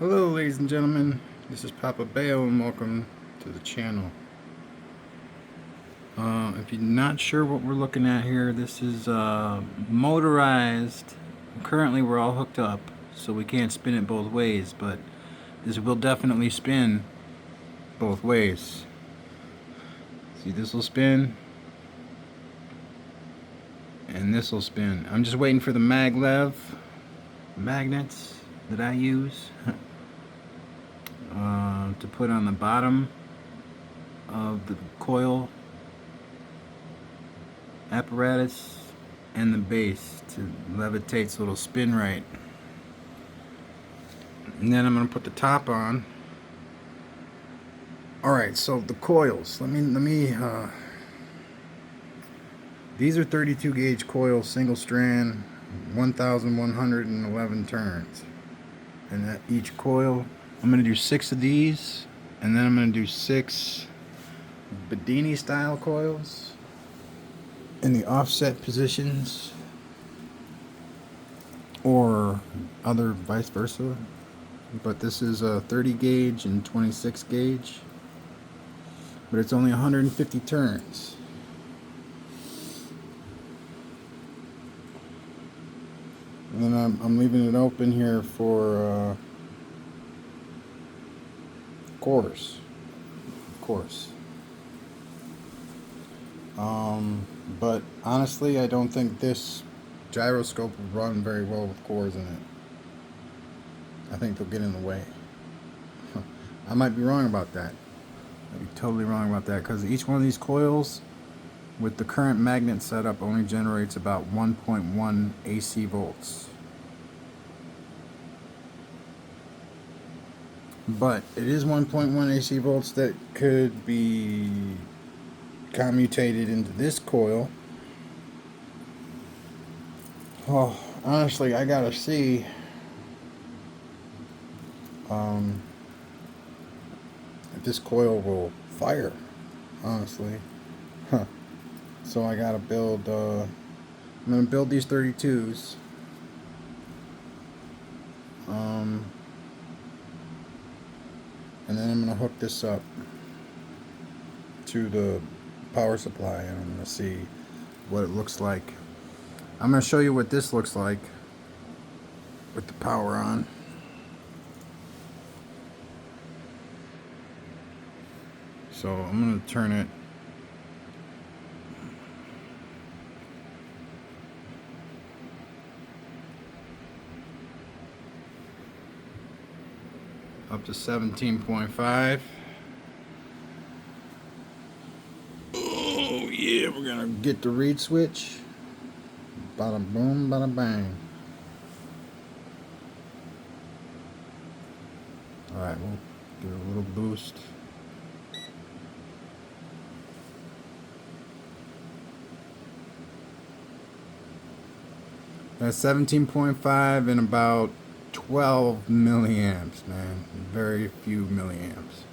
Hello ladies and gentlemen, this is Papa Bale and welcome to the channel. If you're not sure what we're looking at here, this is motorized. Currently we're all hooked up, so we can't spin it both ways, but this will definitely spin both ways. See, this will spin and this will spin. I'm just waiting for the maglev magnets that I use to put on the bottom of the coil apparatus and the base to levitate so it'll spin right. And then I'm going to put the top on. Alright, so the coils. These are 32 gauge coils, single strand, 1,111 turns. And that each coil, I'm going to do 6 of these, and then I'm going to do 6 Bedini style coils in the offset positions, or other vice versa. But this is a 30 gauge and 26 gauge, but it's only 150 turns. And then I'm leaving it open here for cores, of course. But honestly, I don't think this gyroscope will run very well with cores in it. I think they'll get in the way. I might be wrong about that. I'd be totally wrong about that, because each one of these coils with the current magnet setup only generates about 1.1 AC volts. But it is 1.1 AC volts that could be commutated into this coil. Oh, honestly, I gotta see if this coil will fire, honestly. So I gotta build, I'm gonna build these 32s. And then I'm gonna hook this up to the power supply, and I'm gonna see what it looks like. I'm gonna show you what this looks like with the power on. So I'm gonna turn it up to 17.5. Oh yeah, we're gonna get the reed switch. Bada boom, bada bang. Alright, we'll give it a little boost. That's 17.5 and about 12 milliamps, man. Very few milliamps.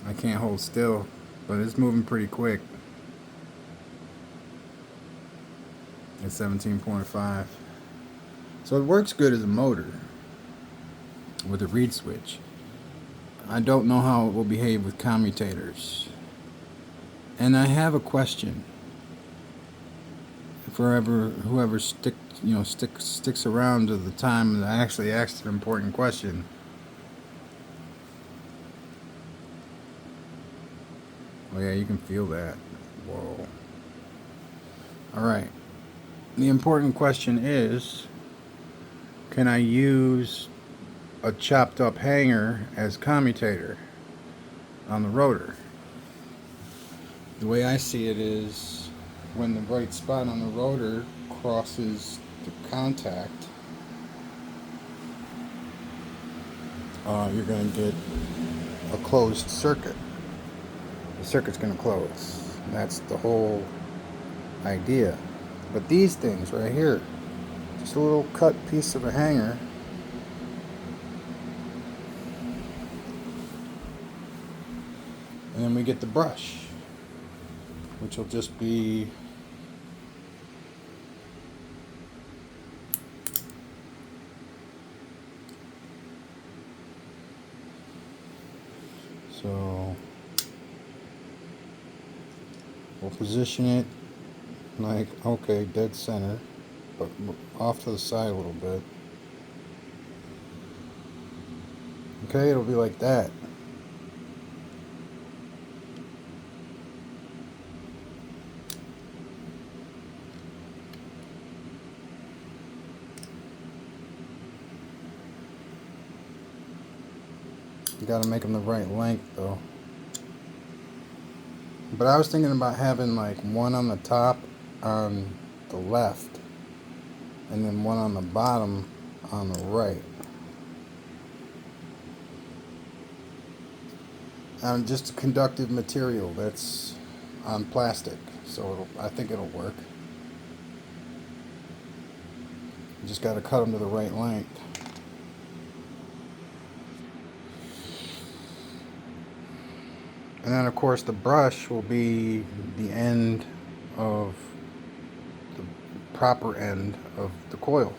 I can't hold still, but it's moving pretty quick. It's 17.5. So it works good as a motor with a reed switch. I don't know how it will behave with commutators. And I have a question for whoever sticks around to the time that I actually asked an important question. Oh yeah, you can feel that. Whoa. Alright. The important question is, can I use a chopped up hanger as commutator on the rotor? The way I see it is, when the right spot on the rotor crosses the contact, you're going to get a closed circuit. The circuit's going to close. That's the whole idea. But these things right here, just a little cut piece of a hanger, and then we get the brush, which will just be So we'll position it like, okay, dead center, but off to the side a little bit. Okay, it'll be like that. You gotta make them the right length though. But I was thinking about having like one on the top on the left and then one on the bottom on the right. Just a conductive material that's on plastic, so I think it'll work. You just gotta cut them to the right length. And then of course the brush will be the end of the proper end of the coil.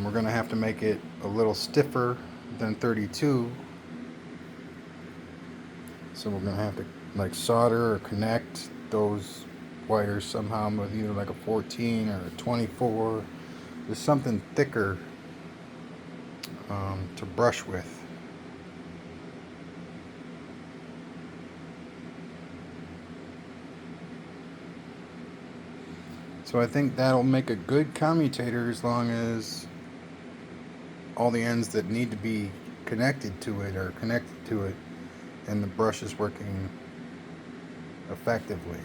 We're going to have to make it a little stiffer than 32. So we're going to have to like solder or connect those wires somehow with either like a 14 or a 24. There's something thicker to brush with. So I think that'll make a good commutator as long as all the ends that need to be connected to it are connected to it and the brush is working effectively.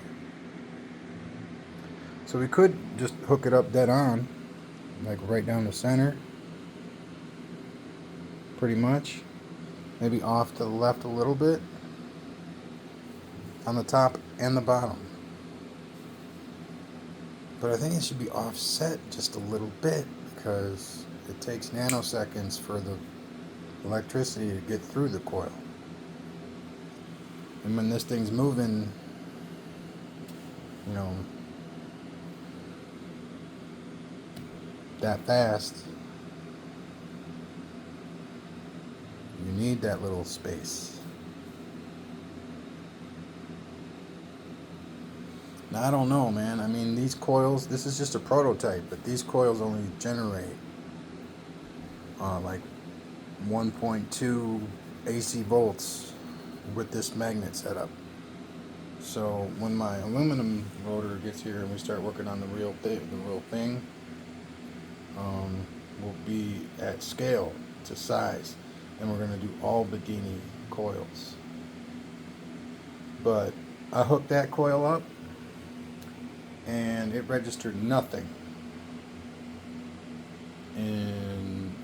So we could just hook it up dead on, like right down the center, pretty much. Maybe off to the left a little bit on the top and the bottom. But I think it should be offset just a little bit because it takes nanoseconds for the electricity to get through the coil. And when this thing's moving, you know, that fast, you need that little space. Now I don't know, man. I mean, these coils, this is just a prototype, but these coils only generate like 1.2 AC volts with this magnet setup. So when my aluminum motor gets here and we start working on the real thing, will be at scale to size, and we're going to do all Bedini coils. But I hooked that coil up and it registered nothing. And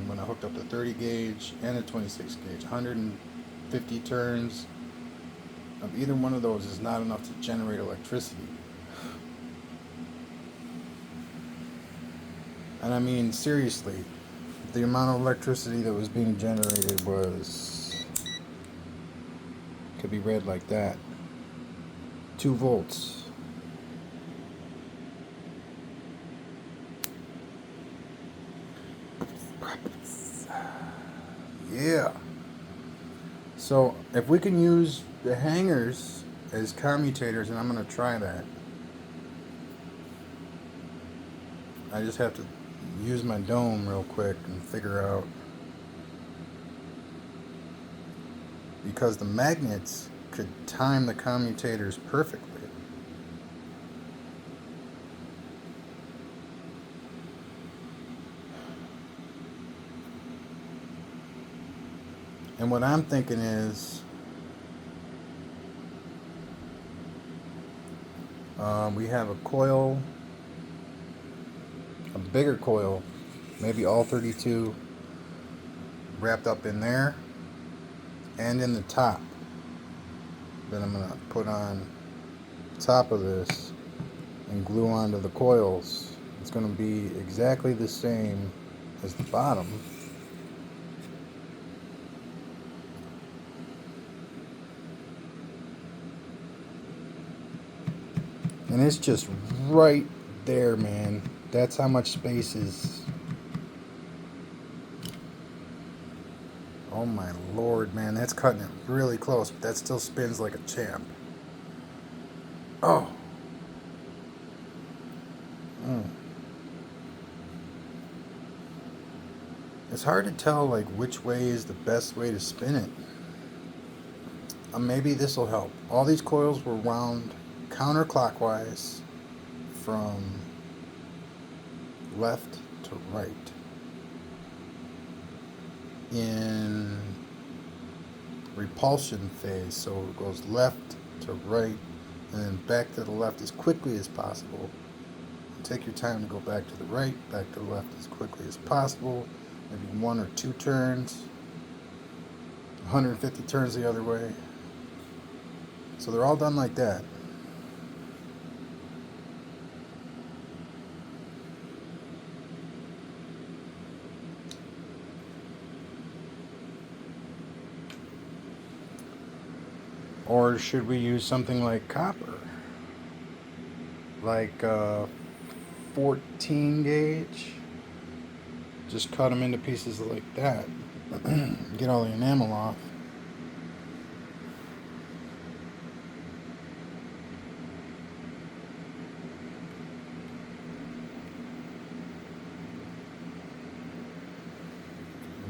when I hooked up the 30 gauge and the 26 gauge, 150 turns of either one of those is not enough to generate electricity. And I mean, seriously, the amount of electricity that was being generated could be read like that. 2 volts. Yeah. So if we can use the hangers as commutators, and I'm going to try that. I just have to use my dome real quick and figure out, because the magnets could time the commutators perfectly. And what I'm thinking is, we have a coil, a bigger coil, maybe all 32 wrapped up in there and in the top. Then I'm going to put on top of this and glue onto the coils. It's going to be exactly the same as the bottom. And it's just right there, man. That's how much space is Oh my lord, man, that's cutting it really close, but that still spins like a champ. Oh. It's hard to tell like which way is the best way to spin it. Maybe this will help. All these coils were wound counterclockwise from left to right in repulsion phase. So it goes left to right and then back to the left as quickly as possible. Take your time to go back to the right, back to the left as quickly as possible. Maybe 1 or 2 turns, 150 turns the other way. So they're all done like that. Or should we use something like copper? Like 14 gauge? Just cut them into pieces like that. Get all the enamel off.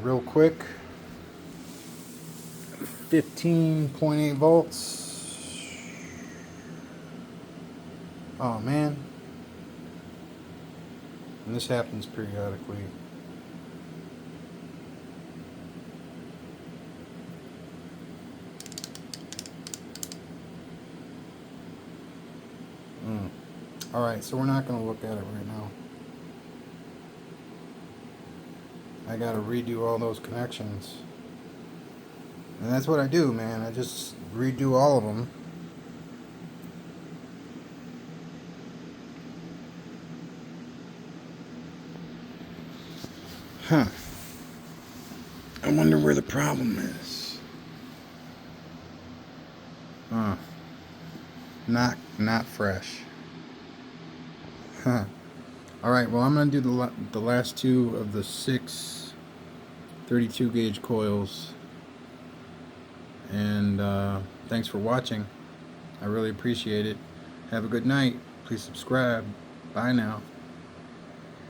Real quick, 15.8 volts. Oh man. And this happens periodically. Alright, so we're not going to look at it right now. I got to redo all those connections. And that's what I do, man. I just redo all of them. Huh. I wonder where the problem is. Huh. Not fresh. Huh. Alright, well I'm going to do the last 2 of the 6 32 gauge coils. And thanks for watching. I really appreciate it. Have a good night. Please subscribe. Bye now.